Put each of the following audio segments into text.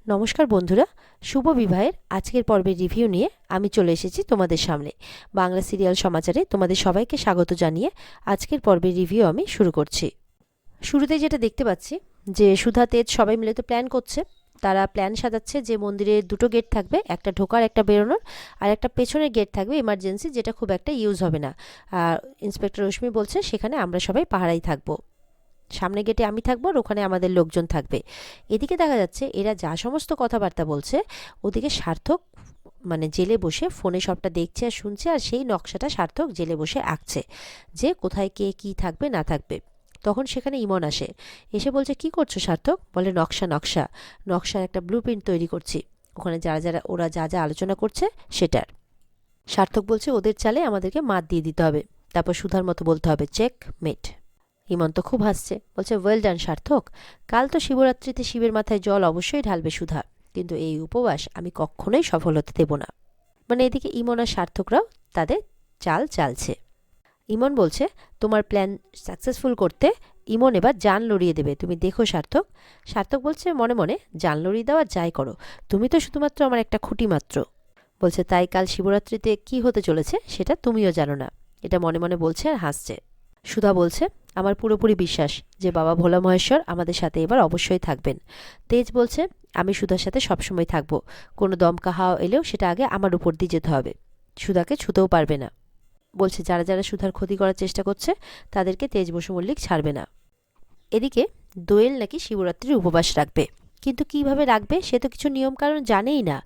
নমস্কার বন্ধুরা, শুভ বিবাহের আজকের পর্বের রিভিউ নিয়ে আমি চলে এসেছি তোমাদের সামনে। বাংলা সিরিয়াল সমাচারে তোমাদের সবাইকে স্বাগত জানিয়ে আজকের পর্বের রিভিউ আমি শুরু করছি। শুরুতেই যেটা দেখতে পাচ্ছি যে সুধা তেজ সবাই মিলে তো প্ল্যান করছে। তারা প্ল্যান সাজাচ্ছে যে মন্দিরে দুটো গেট থাকবে, একটা ঢোকার একটা বেরোনোর, আর একটা পেছনের গেট থাকবে এমার্জেন্সি, যেটা খুব একটা ইউজ হবে না। আর ইন্সপেক্টর রশ্মি বলছে সেখানে আমরা সবাই পাহারাই থাকবো, সামনে গেটে আমি থাকবো আর ওখানে আমাদের লোকজন থাকবে। এদিকে দেখা যাচ্ছে এরা যা সমস্ত কথাবার্তা বলছে, ওদিকে সার্থক জেলে বসে ফোনে সবটা দেখছে আর শুনছে, আর সেই নকশাটা সার্থক জেলে বসে আঁকছে যে কোথায় কে কি থাকবে না থাকবে। তখন সেখানে ইমন আসে, এসে বলছে কি করছো সার্থক? বলে নকশার একটা ব্লু প্রিন্ট তৈরি করছি, ওখানে ওরা যা যা আলোচনা করছে সেটার। সার্থক বলছে ওদের চালে আমাদেরকে মাত দিয়ে দিতে হবে, তারপর সুধার মতো বলতে হবে চেক মেট। হিমন্ত খুব হাসছে, বলছে ওয়েল ডান সার্থক, কাল তো শিবরাত্রিতে শিবের মাথায় জল অবশ্যই ঢালবে সুধা, কিন্তু এই উপবাস আমি কখনোই সফল হতে দেব না। এদিকে ইমন আর সার্থকরাও তাদের চাল চালছে। ইমন বলছে তোমার প্ল্যান সাকসেসফুল করতে ইমন এবার জান লড়িয়ে দেবে, তুমি দেখো সার্থক। সার্থক বলছে মনে মনে জান লড়িয়ে দেওয়া যাই করো, তুমি তো শুধুমাত্র আমার একটা খুঁটি মাত্র। বলছে তাই কাল শিবরাত্রিতে কি হতে চলেছে সেটা তুমিও জানো না, এটা মনে মনে বলছে আর হাসছে। সুধা বলছে আমার পুরোপুরি বিশ্বাস যে বাবা ভোলা মহেশ্বর আমাদের সাথে এবার অবশ্যই থাকবেন। তেজ বলছে আমি সুধার সাথে সবসময় থাকবো, কোনো দমকা হাওয়া এলেও সেটা আগে আমার উপর দিয়ে যেতে হবে, সুধাকে ছুতেও পারবে না। বলছে যারা যারা সুধার ক্ষতি করার চেষ্টা করছে তাদেরকে তেজ বসু মল্লিক ছাড়বে না। এদিকে দোয়েল নাকি শিবরাত্রির উপবাস রাখবে, কিন্তু কিভাবে রাখবে সে তো কিছু নিয়ম কারণ জানেই না।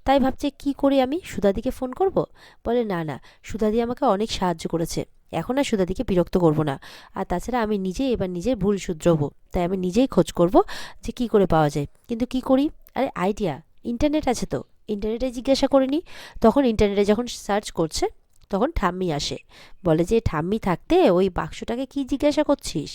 তাই ভাবছে কি করে আমি সুধাদিকে ফোন করব। বলে না না, সুধাদি আমাকে অনেক সাহায্য করেছে, এখন আর সুধাদিকে বিরক্ত করব না। আর তাছাড়া আমি নিজেই এবার নিজের ভুল শুধরবো, তাই আমি নিজেই খোঁজ করব যে কি করে পাওয়া যায়। কিন্তু কি করি? আরে আইডিয়া, ইন্টারনেট আছে তো, ইন্টারনেটে জিজ্ঞাসা করে নি। তখন ইন্টারনেটে যখন সার্চ করছে তখন ঠাম্মি আসে, বলে যে ঠাম্মি থাকতে ওই বাক্সটাকে কি জিজ্ঞাসা করছিস?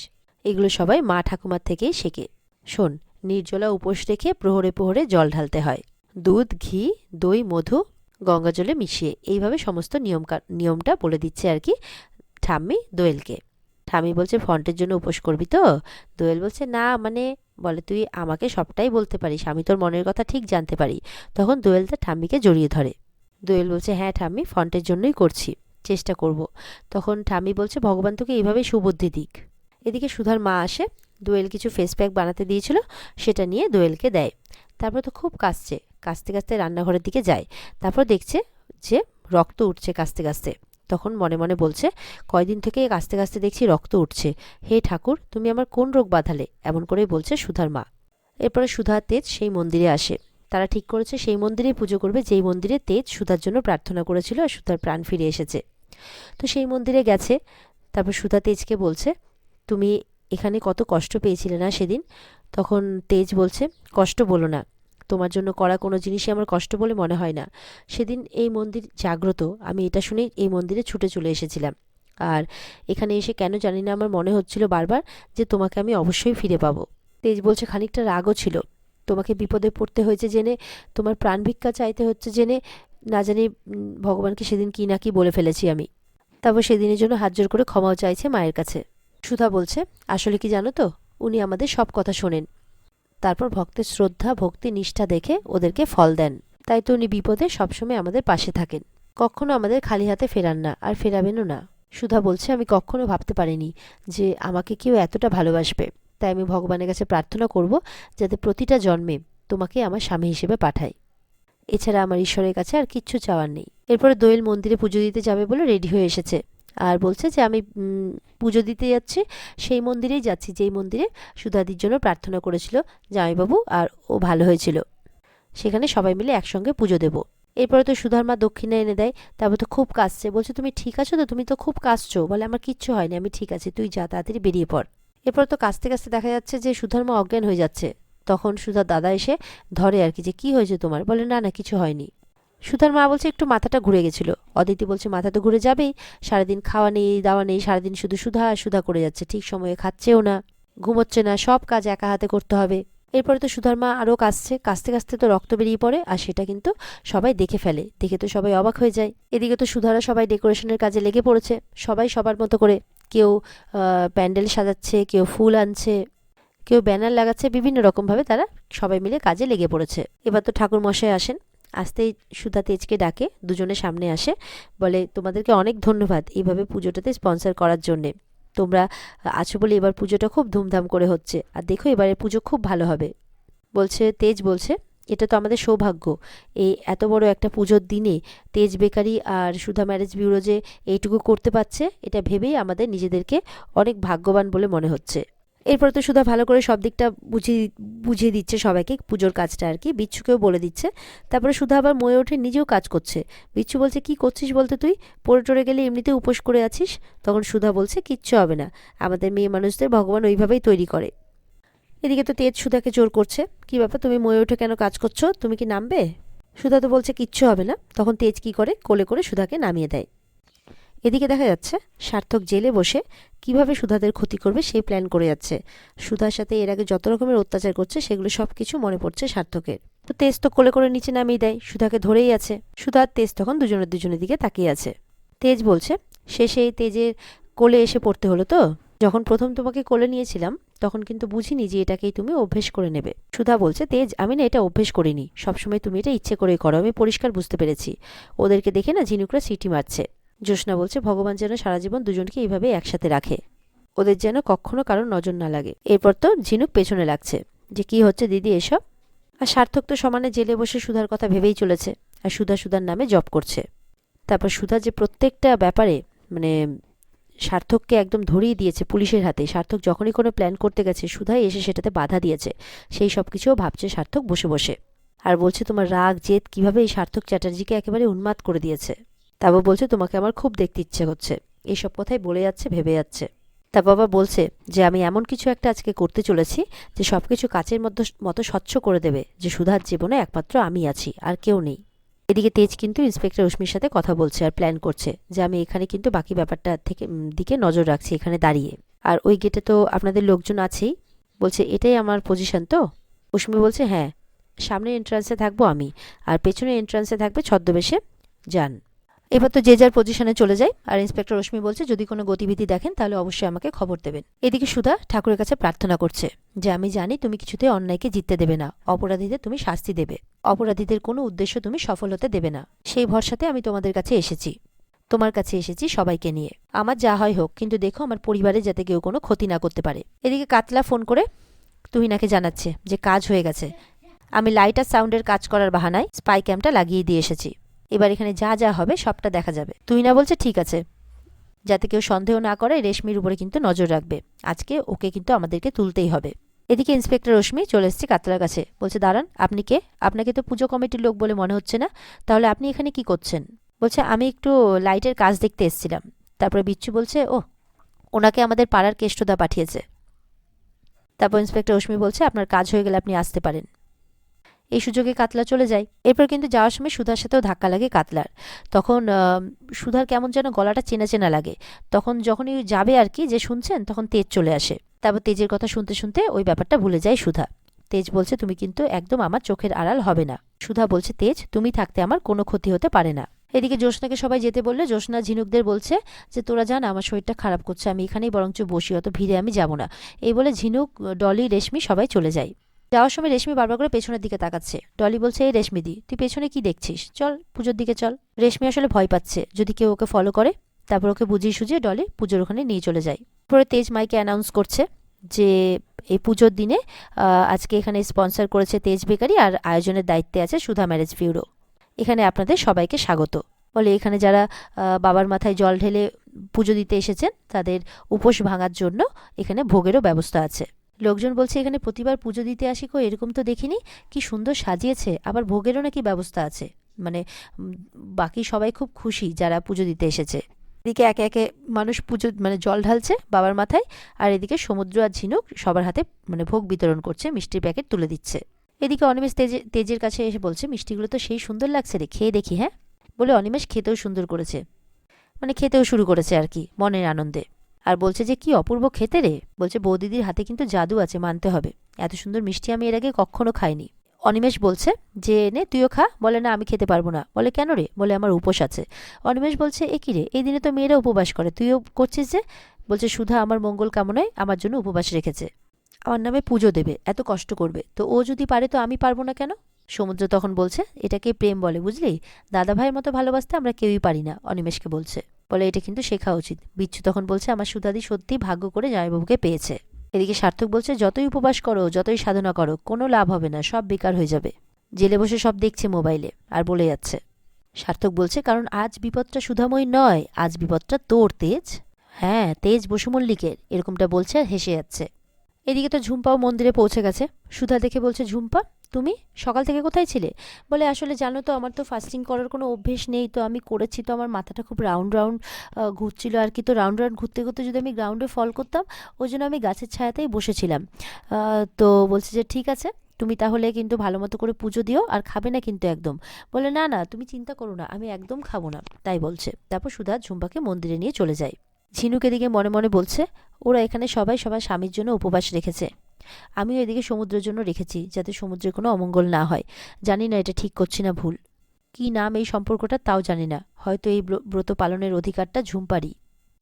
এগুলো সবাই মা ঠাকুমার থেকেই শেখে। শোন, নির্জলা উপোস রেখে প্রহরে প্রহরে জল ঢালতে হয়, দুধ ঘি দই মধু গঙ্গা জলে মিশিয়ে, এইভাবে সমস্ত নিয়মটা বলে দিচ্ছে আর কি ঠাম্মি দোয়েলকে। ঠাম্মি বলছে ফন্টের জন্য উপোস করবি তো? দোয়েল বলছে না বলে তুই আমাকে সবটাই বলতে পারিস, আমি তোর মনের কথা ঠিক জানতে পারি। তখন দোয়েল তার ঠাম্মিকে জড়িয়ে ধরে। দোয়েল বলছে হ্যাঁ ঠাম্মি, ফন্টের জন্যই করছি, চেষ্টা করব। তখন ঠাম্মি বলছে ভগবান তোকে এইভাবেই সুবুদ্ধি দিক। এদিকে সুধার মা আসে, দোয়েল কিছু ফেস প্যাক বানাতে দিয়েছিল, সেটা নিয়ে দোয়েলকে দেয়। তারপর তো খুব কাঁচতে কাঁচতে রান্নাঘরের দিকে যায়। তারপর দেখছে যে রক্ত উঠছে কাঁচতে কাঁচতে। তখন মনে মনে বলছে কয়দিন থেকে কাঁচতে কাঁচতে দেখছি রক্ত উঠছে, হে ঠাকুর তুমি আমার কোন রোগ বাঁধালে, এমন করেই বলছে সুধার মা। এরপরে সুধা তেজ সেই মন্দিরে আসে। তারা ঠিক করেছে সেই মন্দিরেই পুজো করবে যেই মন্দিরে তেজ সুধার জন্য প্রার্থনা করেছিল আর সুধার প্রাণ ফিরে এসেছে। তো সেই মন্দিরে গেছে। তারপর সুধা তেজকে বলছে তুমি এখানে কত কষ্ট পেয়েছিলে না সেদিন? তখন তেজ বলছে কষ্ট বলো না, তোমার জন্য করা কোনো জিনিসই আমার কষ্ট বলে মনে হয় না। সেদিন এই মন্দির জাগ্রত, আমি এটা শুনেই এই মন্দিরে ছুটে চলে এসেছিলাম। আর এখানে এসে কেন জানি না আমার মনে হচ্ছিল বারবার যে তোমাকে আমি অবশ্যই ফিরে পাবো। তেজ বলছে খানিকটা রাগও ছিল, তোমাকে বিপদে পড়তে হয়েছে জেনে, তোমার প্রাণ ভিক্ষা চাইতে হচ্ছে জেনে, না জানি ভগবানকে সেদিন কি না কি বলে ফেলেছি আমি। তারপর সেদিনের জন্য হাত জোর করে ক্ষমাও চাইছে মায়ের কাছে। সুধা বলছে আসলে কি জানো তো, উনি আমাদের সব কথা শোনেন, তারপর ভক্তের শ্রদ্ধা ভক্তি নিষ্ঠা দেখে ওদেরকে ফল দেন। তাই তো উনি বিপদে সবসময় আমাদের পাশে থাকেন, কখনো আমাদের খালি হাতে ফেরান না আর ফেরাবেনও না। সুধা বলছে আমি কখনো ভাবতে পারিনি যে আমাকে কেউ এতটা ভালোবাসবে, তাই আমি ভগবানের কাছে প্রার্থনা করব যাতে প্রতিটা জন্মে তোমাকে আমার স্বামী হিসেবে পাঠায়, এছাড়া আমার ঈশ্বরের কাছে আর কিচ্ছু চাওয়ার নেই। এরপরে দোয়েল মন্দিরে পুজো দিতে যাবে বলে রেডি হয়ে এসেছে, আর বলছে যে আমি পুজো দিতে যাচ্ছি, সেই মন্দিরেই যাচ্ছি যেই মন্দিরে সুধাদির জন্য প্রার্থনা করেছিল জামাইবাবু আর ও ভালো হয়েছিল, সেখানে সবাই মিলে একসঙ্গে পুজো দেব। এরপরে তো সুধার মা দক্ষিণা এনে দেয়। তারপর তো খুব কাঁদছে, বলছে তুমি ঠিক আছো তো? তুমি তো খুব কাঁদছো। বলে আমার কিচ্ছু হয়নি, আমি ঠিক আছি, তুই যা তাড়াতাড়ি বেরিয়ে পড়। এরপর তো কাঁদতে কাঁদতে দেখা যাচ্ছে যে সুধার মা অজ্ঞান হয়ে যাচ্ছে। তখন সুধার দাদা এসে ধরে আর কি যে কি হয়েছে তোমার? বলে না না কিছু হয়নি। সুধার মা বলছে একটু মাথাটা ঘুরে গেছিল। অদিতি বলছে মাথা তো ঘুরে যাবেই, সারাদিন খাওয়া নেই দাওয়া নেই, সারাদিন শুধু সুধা সুধা করে যাচ্ছে, ঠিক সময়ে খাচ্ছেও না, ঘুমোচ্ছে না, সব কাজ একা হাতে করতে হবে। এরপরে তো সুধার মা আরও কাঁচতে কাঁচতে তো রক্ত বেরিয়ে পড়ে, আর সেটা কিন্তু সবাই দেখে ফেলে, দেখে তো সবাই অবাক হয়ে যায়। এদিকে তো সুধারা সবাই ডেকোরেশনের কাজে লেগে পড়েছে, সবাই সবার মতো করে, কেউ প্যান্ডেল সাজাচ্ছে, কেউ ফুল আনছে, কেউ ব্যানার লাগাচ্ছে, বিভিন্ন রকমভাবে তারা সবাই মিলে কাজে লেগে পড়েছে। এবার তো ঠাকুর মশাই আসেন, আসতেই সুধা তেজকে ডাকে, দুজনের সামনে আসে, বলে তোমাদেরকে অনেক ধন্যবাদ এইভাবে পুজোটাতে স্পন্সর করার জন্যে। তোমরা আছো বলে এবার পুজোটা খুব ধুমধাম করে হচ্ছে, আর দেখো এবারের পুজো খুব ভালো হবে। তেজ বলছে এটা তো আমাদের সৌভাগ্য, এই এত বড় একটা পুজোর দিনে তেজ বেকারি আর সুধা ম্যারেজ ব্যুরো যে এইটুকু করতে পারছে, এটা ভেবেই আমাদের নিজেদেরকে অনেক ভাগ্যবান বলে মনে হচ্ছে। এরপর তো সুধা ভালো করে সব দিকটা বুঝিয়ে দিচ্ছে সবাইকে, পুজোর কাজটা আর কি, বিচ্ছুকেও বলে দিচ্ছে। তারপরে সুধা আবার ময়ে ওঠে, নিজেও কাজ করছে। বিচ্ছু বলছে কি করছিস বলতে, তুই পড়ে টরে গেলে এমনিতে উপোস করে আছিস। তখন সুধা বলছে কিচ্ছু হবে না, আমাদের মেয়ে মানুষদের ভগবান ওইভাবেই তৈরি করে। এদিকে তো তেজ সুধাকে জোর করছে, কি ব্যাপার তুমি ময়ে ওঠে কেন কাজ করছো, তুমি কি নামবে? সুধা তো বলছে কিচ্ছু হবে না। তখন তেজ কি করে, কোলে করে সুধাকে নামিয়ে দেয়। এদিকে দেখা যাচ্ছে সার্থক জেলে বসে কিভাবে সুধাদের ক্ষতি করবে সেই প্ল্যান করে যাচ্ছে। সুধার সাথে এর আগে যত রকমের অত্যাচার করছে সেগুলো সব কিছু মনে পড়ছে সার্থকের। তো তেজ তো কোলে করে নিচে নামিয়ে দেয়, সুধাকে ধরেই আছে। সুধা আর তেজ তখন দুজনের দিকে তাকিয়ে আছে। তেজ বলছে শেষে তেজের কোলে এসে পড়তে হলো তো, যখন প্রথম তোমাকে কোলে নিয়েছিলাম তখন কিন্তু বুঝিনি যে এটাকেই তুমি অভ্যেস করে নেবে। সুধা বলছে তেজ আমি না এটা অভ্যেস করিনি, সবসময় তুমি এটা ইচ্ছে করেই করো, আমি পরিষ্কার বুঝতে পেরেছি। ওদেরকে দেখে না ঝিনুকরা সিটি মারছে। জ্যোৎস্না বলছে ভগবান যেন সারা জীবন দুজনকে এইভাবে একসাথে রাখে, ওদের যেন কখনো কারোর নজর না লাগে। এরপর তো ঝিনুক পেছনে লাগছে যে কি হচ্ছে দিদি এসব। আর সার্থক তো সমানে জেলে বসে সুধার কথা ভেবেই চলেছে, আর সুধার নামে জপ করছে। তারপর সুধা যে প্রত্যেকটা ব্যাপারে মানে সার্থককে একদম ধরিয়ে দিয়েছে পুলিশের হাতে। সার্থক যখনই কোনো প্ল্যান করতে গেছে সুধাই এসে সেটাতে বাধা দিয়েছে, সেই সব কিছুও ভাবছে সার্থক বসে বসে। আর বলছে তোমার রাগ জেদ কিভাবে এই সার্থক চ্যাটার্জিকে একেবারে উন্মাদ করে দিয়েছে। তারপর বলছে তোমাকে আমার খুব দেখতে ইচ্ছে হচ্ছে, এইসব কথাই বলে যাচ্ছে, ভেবে যাচ্ছে। তারপর আবার বলছে যে আমি এমন কিছু একটা আজকে করতে চলেছি যে সবকিছু কাচের মতো স্বচ্ছ করে দেবে, যে সুধার জীবনে একমাত্র আমি আছি, আর কেউ নেই। এদিকে তেজ কিন্তু ইন্সপেক্টর রশ্মির সাথে কথা বলছে আর প্ল্যান করছে যে আমি এখানে কিন্তু বাকি ব্যাপারটা দিকে নজর রাখছি এখানে দাঁড়িয়ে, আর ওই গেটে তো আপনাদের লোকজন আছেই। বলছে এটাই আমার পজিশন তো। রশ্মি বলছে হ্যাঁ, সামনে এন্ট্রান্সে থাকবো আমি, আর পেছনে এন্ট্রান্সে থাকবে ছদ্মবেশে যান। এবার তো যে যার পজিশনে চলে যায়, আর ইন্সপেক্টর রশ্মি বলছে যদি কোনো গতিবিধি দেখেন তাহলে অবশ্যই আমাকে খবর দেবেন। এদিকে সুধা ঠাকুরের কাছে প্রার্থনা করছে যে আমি জানি তুমি কিছুতে অন্যায়কে জিততে দেবে না, অপরাধীদের তুমি শাস্তি দেবে, অপরাধীদের কোনো উদ্দেশ্য তুমি সফল হতে দেবে না, সেই ভরসাতে আমি তোমাদের কাছে এসেছি, তোমার কাছে এসেছি সবাইকে নিয়ে। আমার যা হয় হোক, কিন্তু দেখো আমার পরিবারে যাতে কেউ কোনো ক্ষতি না করতে পারে। এদিকে কাতলা ফোন করে তুহিনাকে জানাচ্ছে যে কাজ হয়ে গেছে, আমি লাইট আর সাউন্ডের কাজ করার বাহানায় স্পাই ক্যামটা লাগিয়ে দিয়ে এসেছি, এবার এখানে যা যা হবে সবটা দেখা যাবে। তুহিনা বলছে ঠিক আছে, যাতে কেউ সন্দেহ না করে, রেশমির উপরে কিন্তু নজর রাখবে, আজকে ওকে কিন্তু আমাদেরকে তুলতেই হবে। এদিকে ইন্সপেক্টর রশ্মি চলে এসেছে কাতলার কাছে, বলছে দাঁড়ান, আপনি কে? আপনাকে তো পুজো কমিটির লোক বলে মনে হচ্ছে না, তাহলে আপনি এখানে কি করছেন? বলছে আমি একটু লাইটের কাজ দেখতে এসেছিলাম। তারপরে বিচ্ছু বলছে ও, ওনাকে আমাদের পাড়ার কেষ্টদা পাঠিয়েছে। তারপর ইন্সপেক্টর রশ্মি বলছে আপনার কাজ হয়ে গেলে আপনি আসতে পারেন। এই সুযোগে কাতলা চলে যায়। এরপর কিন্তু যাওয়ার সময় সুধার সাথেও ধাক্কা লাগে কাতলার। তখন সুধার কেমন যেন গলাটা চেনা চেনা লাগে। তখন যখনই যাবে আর কি, যে শুনছেন, তখন তেজ চলে আসে। তারপর তেজের কথা শুনতে শুনতে ওই ব্যাপারটা ভুলে যায় সুধা। তেজ বলছে তুমি কিন্তু একদম আমার চোখের আড়াল হবে না। সুধা বলছে তেজ তুমি থাকতে আমার কোনো ক্ষতি হতে পারে না। এদিকে জ্যোৎস্নাকে সবাই যেতে বললে জ্যোৎস্না ঝিনুকদের বলছে যে তোরা জান আমার শরীরটা খারাপ করছে, আমি এখানেই বরঞ্চ বসি, অত ভিড়ে আমি যাব না। এই বলে ঝিনুক, ডলি, রেশমি সবাই চলে যায়। যাওয়ার সময় রেশমি বারবার করে পেছনের দিকে তাকাচ্ছে। ডলি বলছে এই রেশমিদি, তুই পেছনে কি দেখছিস, চল পুজোর দিকে চল। রেশমি আসলে ভয় পাচ্ছে যদি কেউ ওকে ফলো করে। তারপর ওকে বুঝিয়ে সুঝিয়ে ডলি পুজোর ওখানে নিয়ে চলে যায়। পরে তেজ মাইকে অ্যানাউন্স করছে যে এই পুজোর দিনে আজকে এখানে স্পন্সর করেছে তেজ বেকারি, আর আয়োজনের দায়িত্বে আছে সুধা ম্যারেজ ব্যুরো। এখানে আপনাদের সবাইকে স্বাগত। বলে এখানে যারা বাবার মাথায় জল ঢেলে পুজো দিতে এসেছেন তাদের উপোস ভাঙার জন্য এখানে ভোগেরও ব্যবস্থা আছে। লোকজন বলছে এখানে প্রতিবার পুজো দিতে আসি, কো এরকম তো দেখিনি, কি সুন্দর সাজিয়েছে, আবার ভোগেরও নাকি ব্যবস্থা আছে। মানে বাকি সবাই খুব খুশি যারা পুজো দিতে এসেছে। এদিকে একে একে মানুষ পুজো মানে জল ঢালছে বাবার মাথায়, আর এদিকে সমুদ্র আর ঝিনুক সবার হাতে মানে ভোগ বিতরণ করছে, মিষ্টির প্যাকেট তুলে দিচ্ছে। এদিকে অনিমেষ তেজের কাছে এসে বলছে মিষ্টিগুলো তো সেই সুন্দর লাগছে রে, খেয়ে দেখি। হ্যাঁ বলে অনিমেষ খেতেও সুন্দর করেছে, মানে খেতেও শুরু করেছে আর কি মনের আনন্দে। আর বলছে যে কি অপূর্ব খেতে রে। বলছে বৌদিদির হাতে কিন্তু জাদু আছে, মানতে হবে, এত সুন্দর মিষ্টি আমি এর আগে কখনো খাইনি। অনিমেষ বলছে যে নে তুইও খা। বলে না আমি খেতে পারবো না। বলে কেন রে? বলে আমার উপোস আছে। অনিমেষ বলছে এ কি রে, এই দিনে তো মেয়েরা উপবাস করে, তুইও করছিস যে? বলছে সুধা আমার মঙ্গল কামনায় আমার জন্য উপবাস রেখেছে, আমার নামে পুজো দেবে, এত কষ্ট করবে, তো ও যদি পারে তো আমি পারবো না কেন? সমুদ্র তখন বলছে, এটাকে প্রেম বলে বুঝলি, দাদা ভাইয়ের মতো ভালোবাসতে আমরা কেউই পারি না। অনিমেষকে বলছে, বলে এটা কিন্তু শেখা উচিত। বিচ্ছু তখন বলছে, আমার সুধাদি সত্যি ভাগ্য করে জামাইবাবুকে পেয়েছে। এদিকে সার্থক বলছে, যতই উপবাস করো, যতই সাধনা করো, কোনো লাভ হবে না, সব বেকার হয়ে যাবে। জেলে বসে সব দেখছে মোবাইলে আর বলে যাচ্ছে। সার্থক বলছে, কারণ আজ বিপদটা সুধাময়ী নয়, আজ বিপদটা তোর তেজ। হ্যাঁ, তেজ বসু মল্লিকের, এরকমটা বলছে আর হেসে যাচ্ছে। এদিকে তো ঝুম্পাও মন্দিরে পৌঁছে গেছে। সুধা দেখে বলছে, ঝুম্পা তুমি সকাল থেকে কোথায় ছিলে? বলে, আসলে জানো তো আমার তো ফাস্টিং করার কোনো অভ্যেস নেই, তো আমি করেছি, তো আমার মাথাটা খুব রাউন্ড রাউন্ড ঘুরছিল আর কি, তো রাউন্ড রাউন্ড ঘুরতে ঘুরতে যদি আমি গ্রাউন্ডে ফল করতাম, ওই জন্য আমি গাছের ছায়াতেই বসেছিলাম। তো বলছে যে ঠিক আছে, তুমি তাহলে কিন্তু ভালো মতো করে পুজো দিও, আর খাবে না কিন্তু একদম। বলে, না না তুমি চিন্তা করো না, আমি একদম খাবো না, তাই বলছে। তারপর সুধা ঝুম্পাকে মন্দিরে নিয়ে চলে যায়। ঝিনুক এদিকে মনে মনে বলছে, ওরা এখানে সবাই সবার স্বামীর জন্য উপবাস রেখেছে, আমিও এদিকে সমুদ্রের জন্য রেখেছি, যাতে সমুদ্রের কোনো অমঙ্গল না হয়। জানি না এটা ঠিক করছি না ভুল, কি নাম এই সম্পর্কটা তাও জানি না, হয়তো এই ব্রত পালনের অধিকারটা ঝুম্পারই।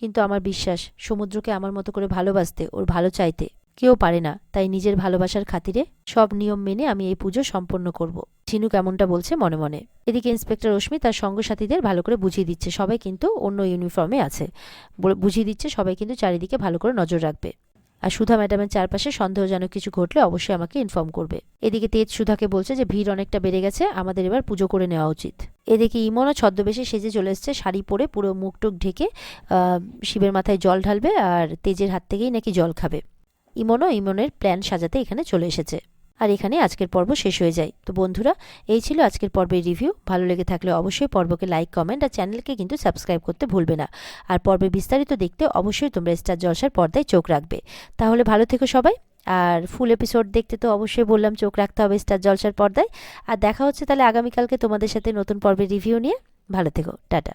কিন্তু আমার বিশ্বাস, সমুদ্রকে আমার মতো করে ভালোবাসতে, ওর ভালো চাইতে কেউ পারে না, তাই নিজের ভালোবাসার খাতিরে সব নিয়ম মেনে আমি এই পুজো সম্পন্ন করব। ঝিনুক এমনটা বলছে মনে মনে। এদিকে ইন্সপেক্টর রশ্মি তার সঙ্গসাথীদের ভালো করে বুঝিয়ে দিচ্ছে, সবাই কিন্তু অন্য ইউনিফর্মে আছে, বুঝিয়ে দিচ্ছে সবাই কিন্তু চারিদিকে ভালো করে নজর রাখবে। আর সুধা ম্যাডামের চারপাশে সন্দেহজনক কিছু ঘটলে অবশ্যই আমাকে ইনফর্ম করবে। এদিকে তেজ সুধাকে বলছে যে ভিড় অনেকটা বেড়ে গেছে, আমাদের এবার পুজো করে নেওয়া উচিত। এদিকে ইমনও ছদ্মবেশে সেজে চলে এসছে, শাড়ি পরে পুরো মুখটুক ঢেকে শিবের মাথায় জল ঢালবে, আর তেজের হাত থেকেই নাকি জল খাবে। ইমনের প্ল্যান সাজাতে এখানে চলে এসেছে। আর এখানে আজকের পর্ব শেষ হয়ে যায়। তো বন্ধুরা, এই ছিল আজকের পর্বের রিভিউ। ভালো লেগে থাকলে অবশ্যই পর্বকে লাইক, কমেন্ট আর চ্যানেলকে কিন্তু সাবস্ক্রাইব করতে ভুলবে না। আর পর্বে বিস্তারিত দেখতে অবশ্যই তোমরা স্টার জলসার পর্দায় চোখ রাখবে। তাহলে ভালো থেকো সবাই। আর ফুল এপিসোড দেখতে তো অবশ্যই বললাম চোখ রাখতে হবে স্টার জলসার পর্দায়। আর দেখা হচ্ছে তাহলে আগামীকালকে তোমাদের সাথে নতুন পর্বের রিভিউ নিয়ে। ভালো থেকো, টাটা।